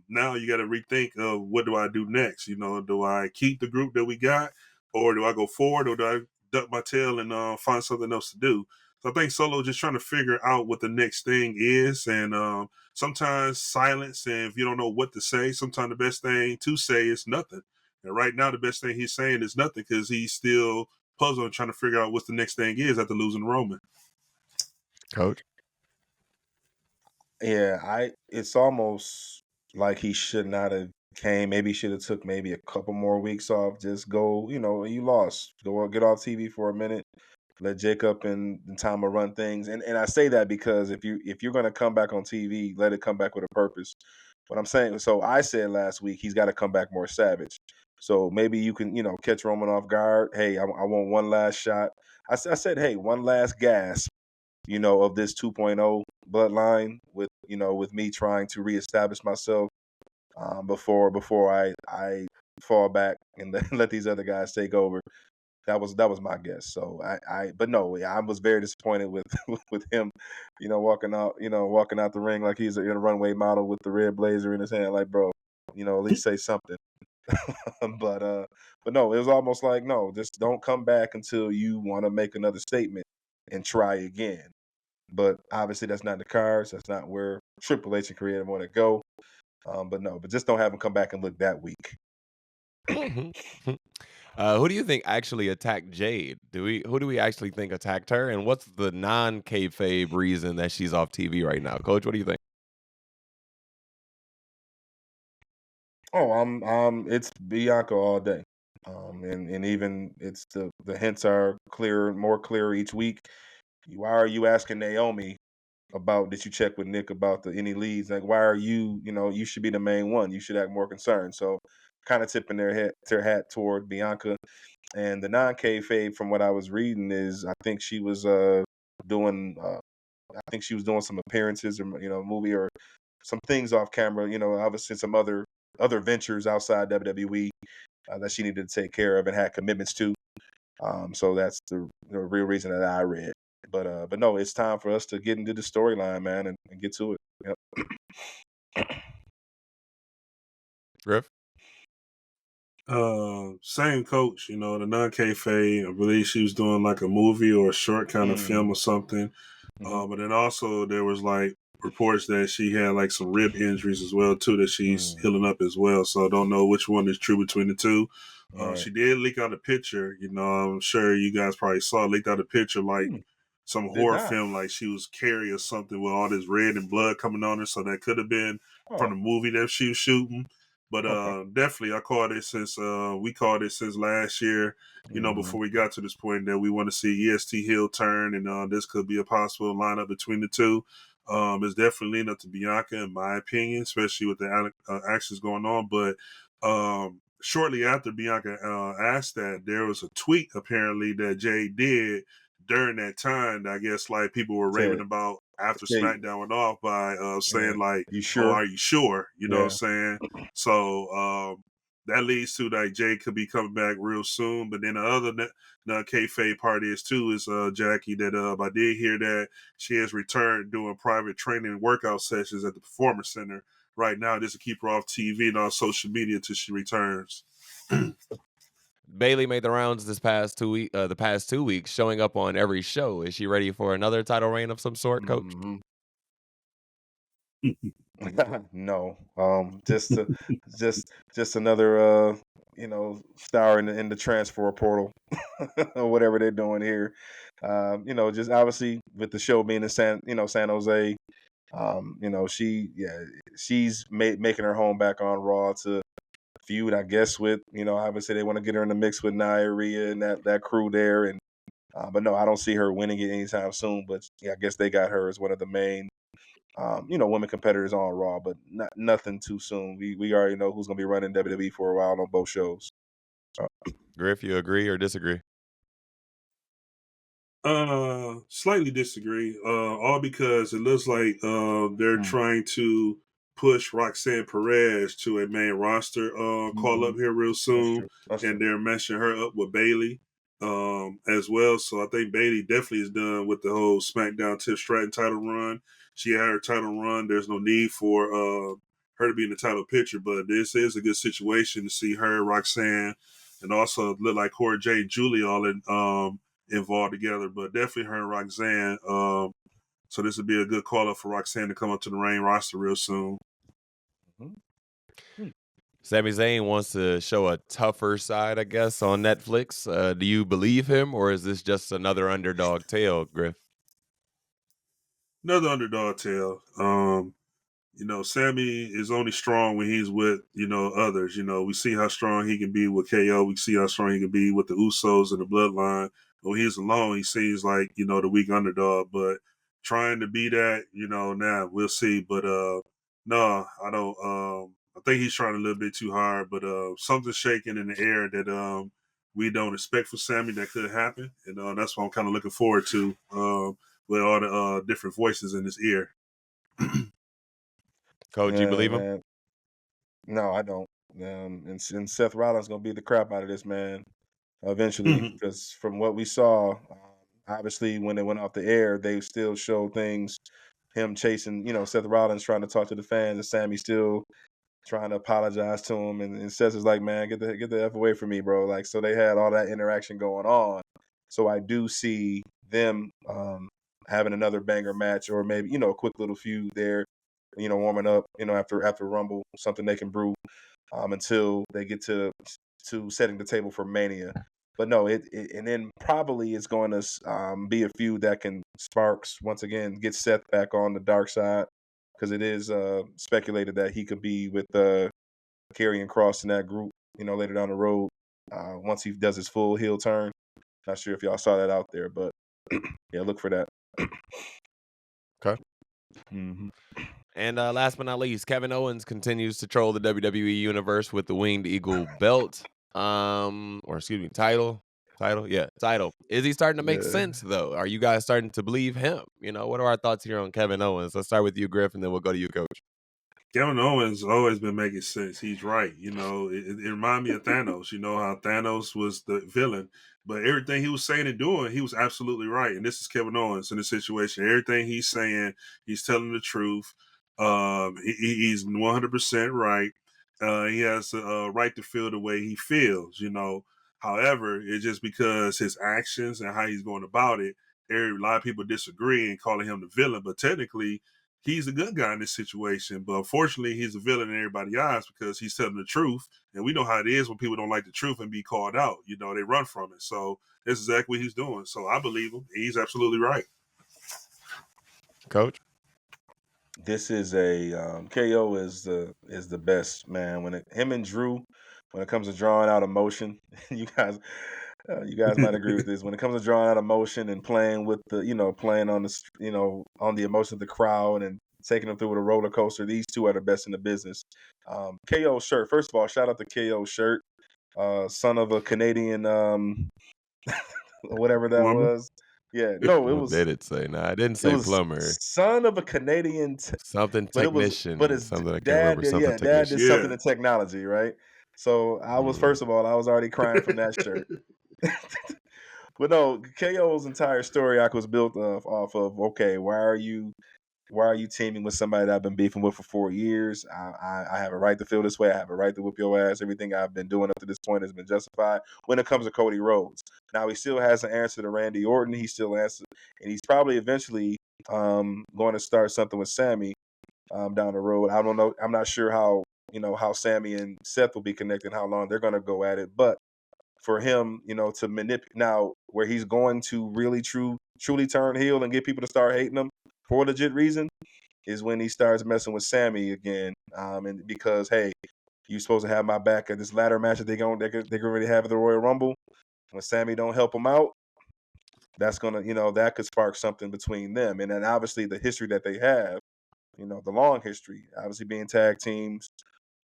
now you got to rethink of what do I do next? Do I keep the group that we got, or do I go forward, or do I duck my tail and find something else to do? So I think Solo just trying to figure out what the next thing is, and sometimes silence. And if you don't know what to say, sometimes the best thing to say is nothing. And right now, the best thing he's saying is nothing because he's still puzzled and trying to figure out what the next thing is after losing Roman. Coach. Yeah, it's almost like he should not have came. Maybe he should have took maybe a couple more weeks off. Just go, you lost. Go get off TV for a minute. Let Jacob and Tama run things. And I say that because if you're gonna come back on TV, let it come back with a purpose. What I'm saying, so I said last week he's got to come back more savage. So maybe you can, catch Roman off guard. Hey, I want one last shot. I said, hey, one last gasp, of this 2.0 bloodline with me trying to reestablish myself before I fall back and let these other guys take over. That was my guess. So but no, I was very disappointed with with him, walking out the ring like he's a runway model with the red blazer in his hand. Like, bro, at least say something. But no, it was almost like, no, just don't come back until you want to make another statement and try again. But obviously that's not the cards. That's not where Triple H and Creative want to go. But just don't have him come back and look that weak. Who do you think actually attacked Jade? Who do we actually think attacked her? And what's the non-kayfabe reason that she's off TV right now? Coach, what do you think? Oh, it's Bianca all day. And even it's the hints are more clear each week. Why are you asking Naomi about, did you check with Nick about any leads? Like, why are you, you should be the main one. You should act more concerned. So kind of tipping their hat toward Bianca. And the non-kayfabe, from what I was reading, is I think she was doing some appearances or movie or some things off camera. Obviously some other ventures outside WWE that she needed to take care of and had commitments to. So that's the real reason that I read. But no, it's time for us to get into the storyline, man, and get to it. Yep. Griff? Same coach, the non-kayfabe. I believe she was doing like a movie or a short kind of film or something. But then also there was like reports that she had like some rib injuries as well too that she's healing up as well. So I don't know which one is true between the two. Right. She did leak out a picture. I'm sure you guys probably saw leaked out a picture like some horror film, like she was carrying something with all this red and blood coming on her. So that could have been from the movie that she was shooting. But definitely, I called it since we called it since last year. Before we got to this point, that we want to see EST heel turn, and this could be a possible lineup between the two. It's definitely leaning up to Bianca, in my opinion, especially with the actions going on. But shortly after Bianca asked that, there was a tweet apparently that Jay did during that time. I guess like people were raving about after SmackDown went off by saying like, "You sure? Oh, are you sure?" You know what I'm saying? So that leads to like Jay could be coming back real soon. But then the other kayfabe part is too is Jackie that I did hear that she has returned doing private training and workout sessions at the Performance Center right now, just to keep her off TV and on social media till she returns. Bayley made the rounds the past 2 weeks, showing up on every show. Is she ready for another title reign of some sort, Coach? No, just another star in the transfer portal or whatever they're doing here. Just obviously with the show being in San Jose, she's making her home back on Raw to feud, I guess, with obviously they want to get her in the mix with Nia, Rhea, and that crew there. And but no, I don't see her winning it anytime soon. But yeah, I guess they got her as one of the main women competitors on Raw, but nothing too soon. We already know who's gonna be running WWE for a while on both shows. Griff, you agree or disagree? Slightly disagree. All because it looks like they're trying to push Roxanne Perez to a main roster call up here real soon. That's true. They're meshing her up with Bayley as well. So I think Bayley definitely is done with the whole SmackDown Tiff Stratton title run. She had her title run. There's no need for her to be in the title picture, but this is a good situation to see her, Roxanne, and also look like Cora Jade, Julie all involved together, but definitely her and Roxanne. So this would be a good call up for Roxanne to come up to the main roster real soon. Sami Zayn wants to show a tougher side, I guess, on Netflix. Do you believe him, or is this just another underdog tale, Griff? Another underdog tale. Sammy is only strong when he's with, others. We see how strong he can be with KO. We see how strong he can be with the Usos and the Bloodline. When he's alone, he seems like, the weak underdog. But trying to be that, now we'll see. But no, I don't. I think he's trying a little bit too hard. But something's shaking in the air that we don't expect for Sammy that could happen. And that's what I'm kind of looking forward to with all the different voices in his ear. Coach, you believe him? No, I don't. And Seth Rollins gonna beat the crap out of this man eventually, because from what we saw, obviously when they went off the air, they still showed things. Him chasing, Seth Rollins trying to talk to the fans, and Sammy still trying to apologize to him, and Seth is like, "Man, get the F away from me, bro." Like, so they had all that interaction going on. So I do see them having another banger match, or maybe a quick little feud there. Warming up, after Rumble, something they can brew until they get to setting the table for Mania. But no, and then probably it's going to be a feud that can sparks once again get Seth back on the dark side, because it is speculated that he could be with Karrion Kross in that group, later down the road once he does his full heel turn. Not sure if y'all saw that out there, but yeah, look for that. Okay. And last but not least, Kevin Owens continues to troll the WWE universe with the Winged Eagle belt. Or excuse me, title. Title. Is he starting to make Yeah. sense though? Are you guys starting to believe him? What are our thoughts here on Kevin Owens? Let's start with you, Griff, and then we'll go to you, Coach. Kevin Owens always been making sense. He's right. It reminded me of Thanos. You know how Thanos was the villain, but everything he was saying and doing, he was absolutely right. And this is Kevin Owens in this situation. Everything he's saying, he's telling the truth. He's 100% right. He has a right to feel the way he feels. However, it's just because his actions and how he's going about it, a lot of people disagree and calling him the villain. But technically, he's a good guy in this situation, but unfortunately, he's a villain in everybody's eyes because he's telling the truth. And we know how it is when people don't like the truth and be called out. They run from it. So that's exactly what he's doing. So I believe him. He's absolutely right. Coach? This is a KO is the best, man. Him and Drew, when it comes to drawing out emotion, you guys you guys might agree with this. When it comes to drawing out emotion and playing with playing on on the emotion of the crowd and taking them through with a roller coaster, these two are the best in the business. KO shirt. First of all, shout out to KO shirt. Son of a Canadian, whatever that Plumber? was. Yeah, no, it What was did it say? Nah, I didn't it say was plumber. son of a Canadian, Something but technician. his Something I can't dad remember. did. Something Yeah, dad technician. did something Yeah. in technology, right? So Mm. first of all, I was already crying from that shirt. But no, KO's entire story arc was built off of, okay, why are you teaming with somebody that I've been beefing with for 4 years? I have a right to feel this way. I have a right to whip your ass. Everything I've been doing up to this point has been justified when it comes to Cody Rhodes. Now, he still has an answer to Randy Orton. He still answers, and he's probably eventually going to start something with Sammy down the road. I don't know. I'm not sure how Sammy and Seth will be connected, how long they're going to go at it. But for him, to manipulate now where he's going to really truly turn heel and get people to start hating him for a legit reason is when he starts messing with Sammy again. And because, hey, you're supposed to have my back at this ladder match that they're going to already have at the Royal Rumble. When Sammy don't help him out, that's gonna, that could spark something between them. And then obviously the history that they have, the long history, obviously being tag teams.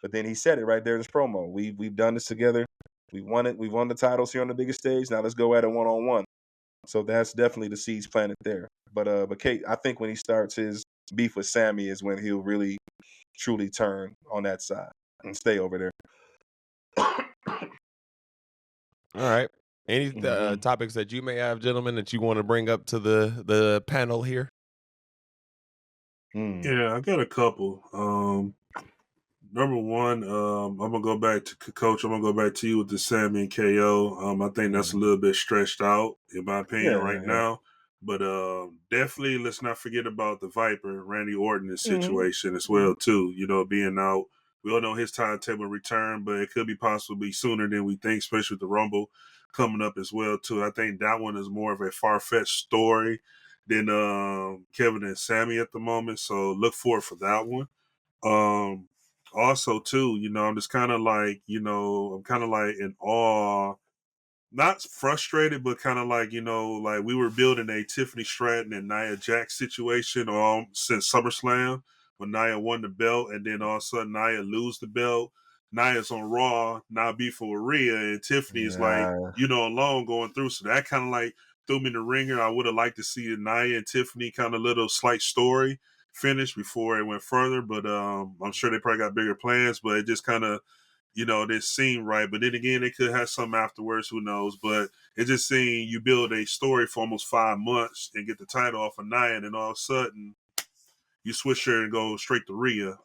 But then he said it right there in his promo. We've done this together. We won it. We won the titles here on the biggest stage. Now let's go at it 1-on-1. So that's definitely the seeds planted there. But Kate, I think when he starts his beef with Sammy is when he'll really truly turn on that side and stay over there. All right. Any topics that you may have, gentlemen, that you want to bring up to the panel here? Yeah, I got a couple. Number one, I'm gonna go back to Coach. I'm gonna go back to you with the Sammy and KO. I think that's a little bit stretched out, in my opinion, right Yeah. now. But definitely, let's not forget about the Viper, Randy Orton's situation as well, too. Being out. We all know his timetable return, but it could be possibly sooner than we think, especially with the Rumble coming up as well, too. I think that one is more of a far-fetched story than Kevin and Sammy at the moment. So look forward for that one. Also too, I'm just kind of like, I'm kind of like in awe, not frustrated, but kind of like, like we were building a Tiffany Stratton and Nia Jax situation since SummerSlam when Nia won the belt, and then all of a sudden Nia lose the belt. Nia's on Raw, now beefing with Rhea, and Tiffany's like, alone going through. So that kind of like threw me in the ringer. I would have liked to see Nia and Tiffany kind of little slight story finish before it went further, but I'm sure they probably got bigger plans, but it just kind of didn't seem right. But then again, they could have some afterwards, who knows? But it just seemed you build a story for almost 5 months and get the title off of Nia, and then all of a sudden you switch her and go straight to Rhea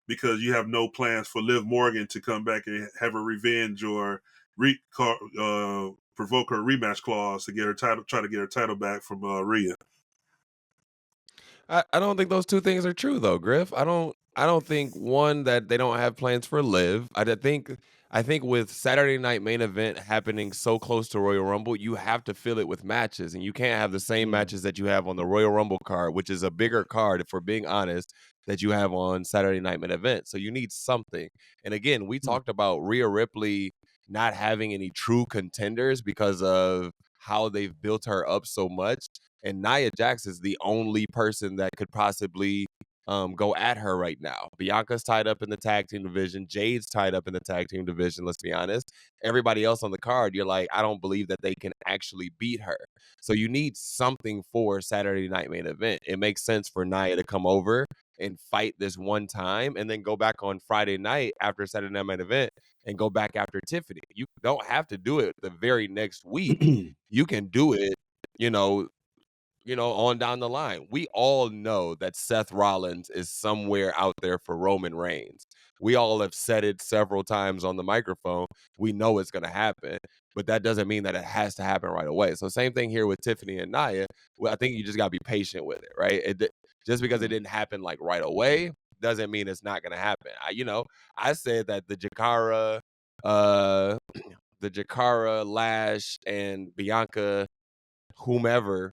because you have no plans for Liv Morgan to come back and have a revenge or provoke her rematch clause to get her title, try to get her title back from Rhea. I don't think those two things are true though, Griff. I don't think one that they don't have plans for Liv. I think with Saturday Night Main Event happening so close to Royal Rumble, you have to fill it with matches, and you can't have the same matches that you have on the Royal Rumble card, which is a bigger card, if we're being honest, that you have on Saturday Night Main Event. So you need something. And again, we talked about Rhea Ripley not having any true contenders because of how they've built her up so much. And Nia Jax is the only person that could possibly go at her right now. Bianca's tied up in the tag team division. Jade's tied up in the tag team division, let's be honest. Everybody else on the card, you're like, I don't believe that they can actually beat her. So you need something for Saturday night main event. It makes sense for Nia to come over and fight this one time and then go back on Friday night after Saturday night main event and go back after Tiffany. You don't have to do it the very next week. You can do it, you know, on down the line. We all know that Seth Rollins is somewhere out there for Roman Reigns. We all have said it several times on the microphone. We know it's going to happen, but that doesn't mean that it has to happen right away. So same thing here with Tiffany and Nia. Well, I think you just got to be patient with it, right? Just because it didn't happen like right away doesn't mean it's not going to happen. I said that uh, the Jakara, Lash, and Bianca whomever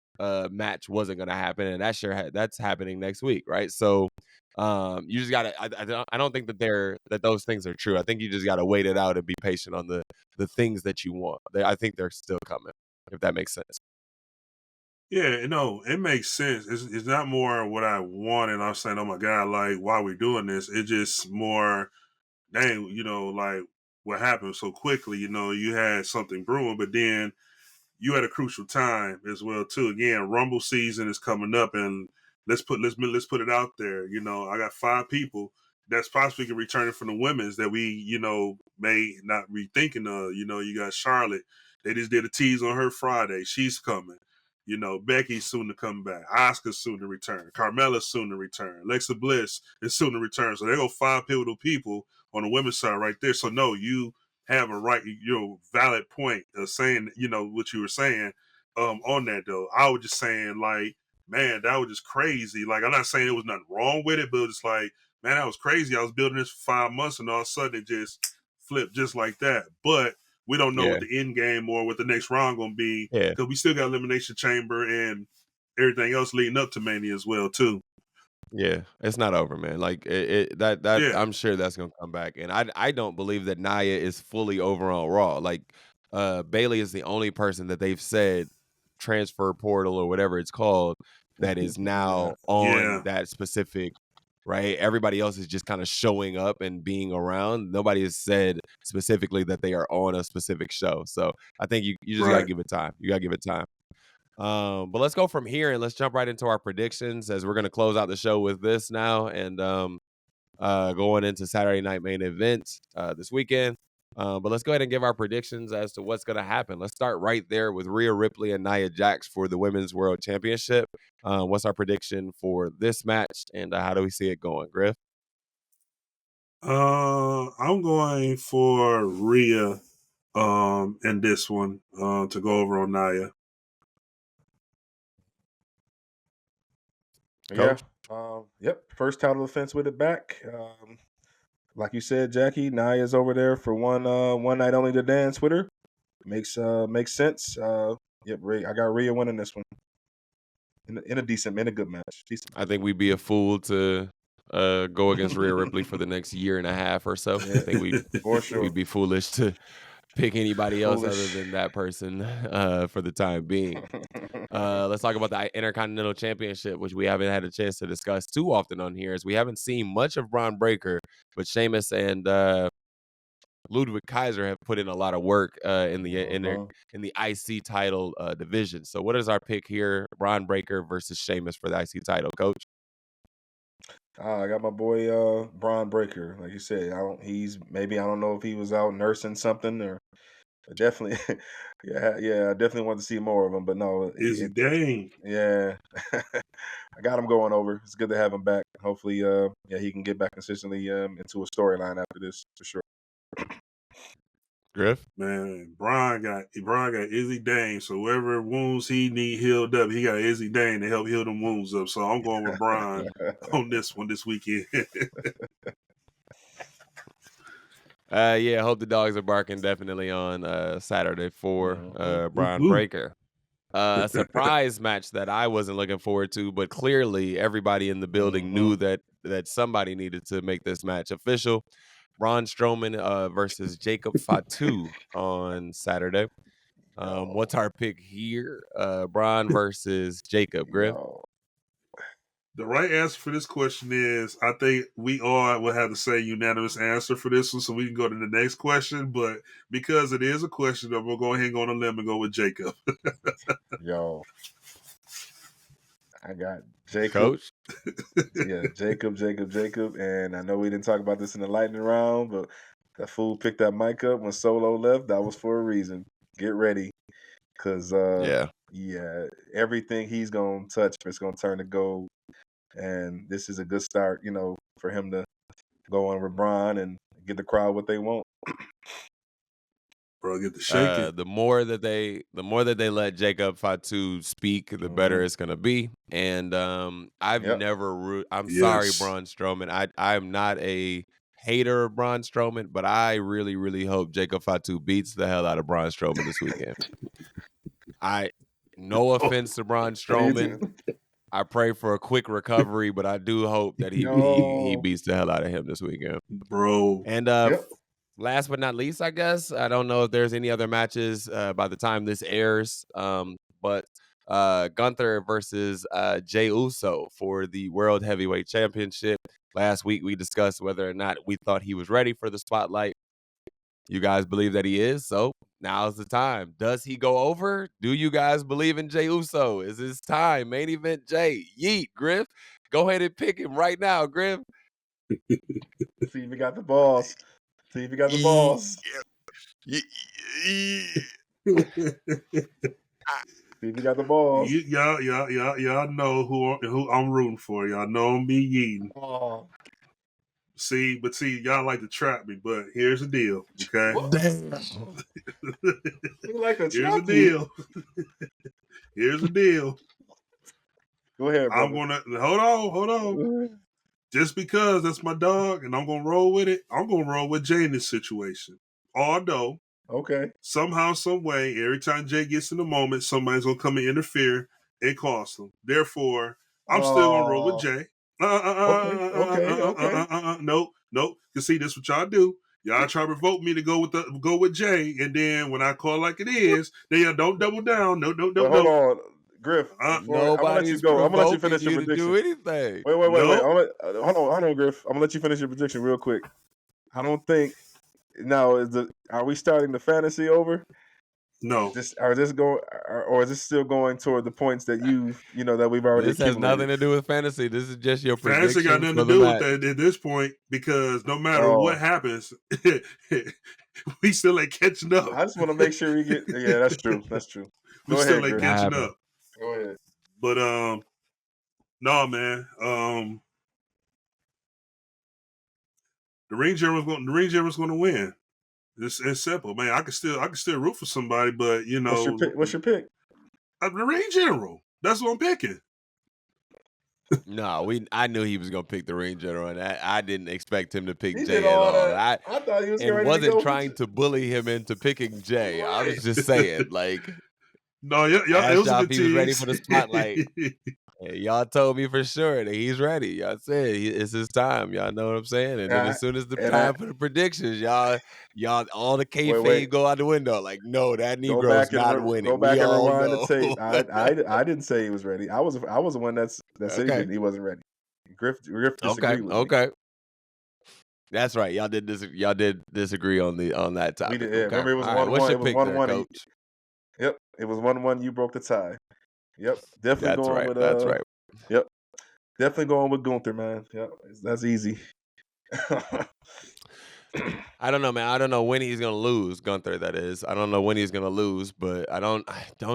match wasn't going to happen, and that's happening next week, right? So you just gotta. I don't think that those things are true. I think you just gotta wait it out and be patient on the things that you want. I think they're still coming, if that makes sense. Yeah, no, it makes sense. It's not more what I want, and I'm saying, oh my god, like why are we doing this? It's just more, dang, like what happened so quickly. You had something brewing, but then you at a crucial time as well too. Again, Rumble season is coming up, and let's put it out there. I got 5 people that's possibly can return from the women's that we may not be thinking of. You got Charlotte. They just did a tease on her Friday. She's coming. Becky's soon to come back. Asuka's soon to return. Carmella's soon to return. Alexa Bliss is soon to return. So they go 5 pivotal people on the women's side right there. So no, you have a right, valid point of saying, what you were saying on that though. I was just saying like, man, that was just crazy. Like, I'm not saying there was nothing wrong with it, but it was just like, man, that was crazy. I was building this for 5 months and all of a sudden it just flipped just like that. But we don't know what the end game or what the next round going to be because we still got Elimination Chamber and everything else leading up to Mania as well too. Yeah, it's not over, man. Like that I'm sure that's gonna come back. And I don't believe that Nia is fully over on Raw. Like Bailey is the only person that they've said transfer portal or whatever it's called that is now on that specific, right? Everybody else is just kind of showing up and being around. Nobody has said specifically that they are on a specific show. So I think you just gotta give it time. You gotta give it time. But let's go from here and let's jump right into our predictions as we're going to close out the show with this now and going into Saturday night main event this weekend. But let's go ahead and give our predictions as to what's going to happen. Let's start right there with Rhea Ripley and Nia Jax for the Women's World Championship. What's our prediction for this match and how do we see it going, Griff? I'm going for Rhea in this one to go over on Nia. Coach? Yeah. Yep. First title defense with it back. Like you said, Jackie, Nia's over there for one night only to dance with her. Makes sense. Yep. I got Rhea winning this one in a good match. I think we'd be a fool to go against Rhea Ripley for the next year and a half or so. Yeah, I think we'd be foolish to pick anybody else other than that person for the time being. Let's talk about the Intercontinental Championship, which we haven't had a chance to discuss too often on here, as we haven't seen much of Braun Breaker, but Sheamus and Ludwig Kaiser have put in a lot of work in the IC title division. So, what is our pick here? Braun Breaker versus Sheamus for the IC title, Coach. I got my boy Braun Breaker. Like you said, I don't know if he was out nursing something or definitely I definitely want to see more of him, but no, dang. Yeah. I got him going over. It's good to have him back. Hopefully he can get back consistently into a storyline after this for sure. Griff? Man, Braun got Izzy Dane, so whatever wounds he need healed up, he got Izzy Dane to help heal them wounds up. So I'm going with Braun on this one this weekend. Yeah, hope the dogs are barking definitely on Saturday for Braun Breaker. A surprise match that I wasn't looking forward to, but clearly everybody in the building knew that somebody needed to make this match official. Braun Strowman versus Jacob Fatu on Saturday. What's our pick here? Braun versus Jacob, Griff? The right answer for this question is, I think we all will have the same unanimous answer for this one, so we can go to the next question. But because it is a question, I'm going to go ahead and go on a limb and go with Jacob. Yo, I got Jacob. Coach? Yeah, Jacob. And I know we didn't talk about this in the lightning round, but that fool picked that mic up when Solo left. That was for a reason. Get ready. Because, yeah, everything he's going to touch is going to turn to gold. And this is a good start, for him to go on with Bron and get the crowd what they want. Bro, get the shaking. The more that they let Jacob Fatu speak, the better it's gonna be. And I've never sorry, Braun Strowman. I'm not a hater of Braun Strowman, but I really, really hope Jacob Fatu beats the hell out of Braun Strowman this weekend. No offense to Braun Strowman. I pray for a quick recovery, but I do hope that he beats the hell out of him this weekend. Bro. And last but not least, I guess, I don't know if there's any other matches by the time this airs, but Gunther versus Jey Uso for the World Heavyweight Championship. Last week, we discussed whether or not we thought he was ready for the spotlight. You guys believe that he is, so now's the time. Does he go over? Do you guys believe in Jey Uso? Is this time? Main event Jey. Yeet, Griff. Go ahead and pick him right now, Griff. See if he got the balls. See if he got the balls. See if he got the balls. Y'all know who I'm rooting for. Y'all know I'm be yeeting. Oh. See, y'all like to trap me, but here's the deal, okay? Here's the deal. Here's the deal. Go ahead, brother. I'm gonna hold on. Just because that's my dog and I'm gonna roll with it, I'm gonna roll with Jey in this situation. Although, somehow, some way, every time Jey gets in the moment, somebody's gonna come and interfere and cost him. Therefore, I'm still gonna roll with Jey. Nope. You see, this what y'all do. Y'all try to provoke me to go with Jey, and then when I call like it is, then y'all don't double down. No. Hold on, Griff. Nobody's I'm gonna let you provoking finish your you to prediction. do anything. Wait. Hold on, Griff. I'm gonna let you finish your prediction real quick. I don't think now are we starting the fantasy over? No. Is this still going toward the points that that we've already? This has nothing to do with fantasy. This is just your prediction. Fantasy got nothing to do with that at this point, because no matter what happens, we still ain't catching up. I just want to make sure we get. Yeah, that's true. That's true. We still ain't catching up. Go ahead. But no, man. The ring general's going to win. It's simple, man. I can still root for somebody, but what's your pick? The ring general. That's what I'm picking. No, I knew he was gonna pick the ring general, and I didn't expect him to pick Jey at all. I thought he was wasn't trying to bully him into picking Jey. Right. I was just saying, like, no, it was a good he was ready for the spotlight. Y'all told me for sure that he's ready. Y'all said it's his time. Y'all know what I'm saying? And then as soon as the time for the predictions, y'all all the kayfabe go out the window. Like, no, that Negro's not winning. Go back and rewind the tape. I didn't say he was ready. I was the one that said he wasn't ready. Griff disagreed with me. That's right. Y'all did disagree on that topic. We did, yeah. Remember, it was 1-1. What's your it was pick 1-1 there, Coach? Yep. It was 1-1. You broke the tie. Yep, definitely going with. That's right. Yep, definitely going with Gunther, man. Yep, that's easy. I don't know, man. I don't know when he's gonna lose, Gunther. That is, I don't know when he's gonna lose, but I don't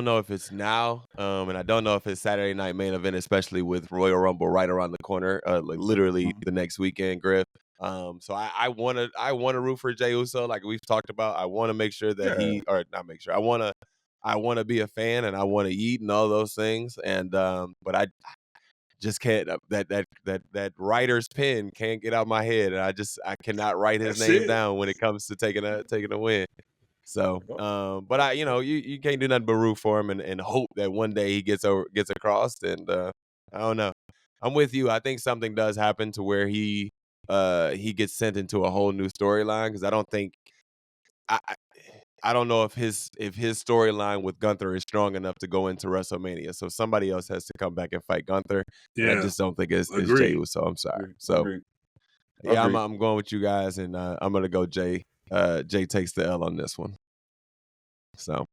know if it's now, and I don't know if it's Saturday night main event, especially with Royal Rumble right around the corner, like literally the next weekend, Griff. So I want to root for Jey Uso, like we've talked about. I want to make sure that I want to be a fan, and I want to eat and all those things. And but I just can't. That writer's pen can't get out of my head, and I cannot write his name down when it comes to taking a win. So, but you can't do nothing but root for him and hope that one day he gets across. And I don't know. I'm with you. I think something does happen to where he gets sent into a whole new storyline, because I don't think I don't know if his storyline with Gunther is strong enough to go into WrestleMania. So somebody else has to come back and fight Gunther. And I Yeah, just don't think it's Jey agreed. Uso. I'm sorry. Agreed. So Agreed. yeah, Agreed. I'm going with you guys, and I'm gonna go Jey. Jey takes the L on this one. So.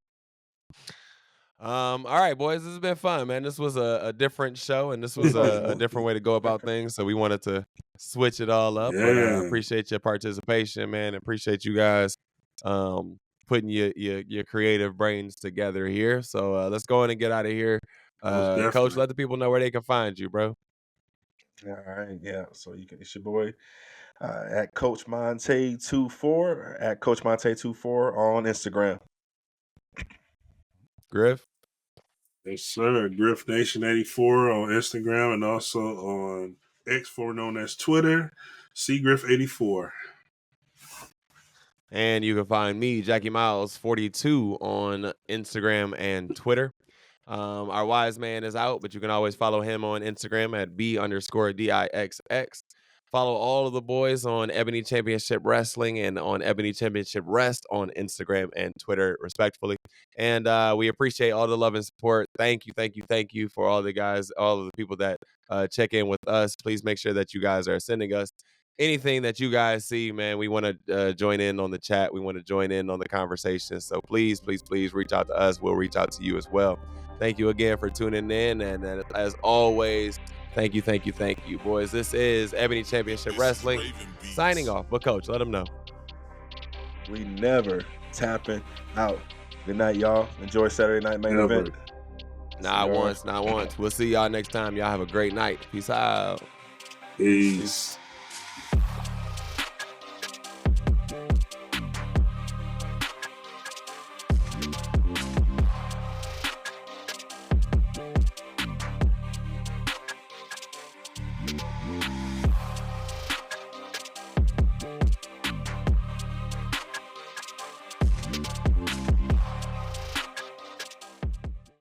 All right, boys, this has been fun, man. This was a different show, and this was a different way to go about things. So we wanted to switch it all up. But Yeah. appreciate your participation, man. Appreciate you guys putting your creative brains together here. So let's go in and get out of here. Most Coach, definitely. let the people know where they can find you, bro. All right, yeah. So it's your boy at Coach Montay 24 at Coach Montay 24 on Instagram. Griff. Yes, sir. Griff Nation 84 on Instagram and also on X, formerly known as Twitter, Griff 84. And you can find me, Jackie Miles 42, on Instagram and Twitter. Our wise man is out, but you can always follow him on Instagram at B_DIXX. Follow all of the boys on Ebony Championship Wrestling and on Ebony Championship Rest on Instagram and Twitter, respectfully. And we appreciate all the love and support. Thank you for all the guys, all of the people that check in with us. Please make sure that you guys are sending us anything that you guys see, man. We want to join in on the chat. We want to join in on the conversation. So please reach out to us. We'll reach out to you as well. Thank you again for tuning in. And as always, thank you, boys. This is Ebony Championship Wrestling signing off. But Coach, let them know. We never tapping out. Good night, y'all. Enjoy Saturday night main event. Not once. We'll see y'all next time. Y'all have a great night. Peace out. Peace.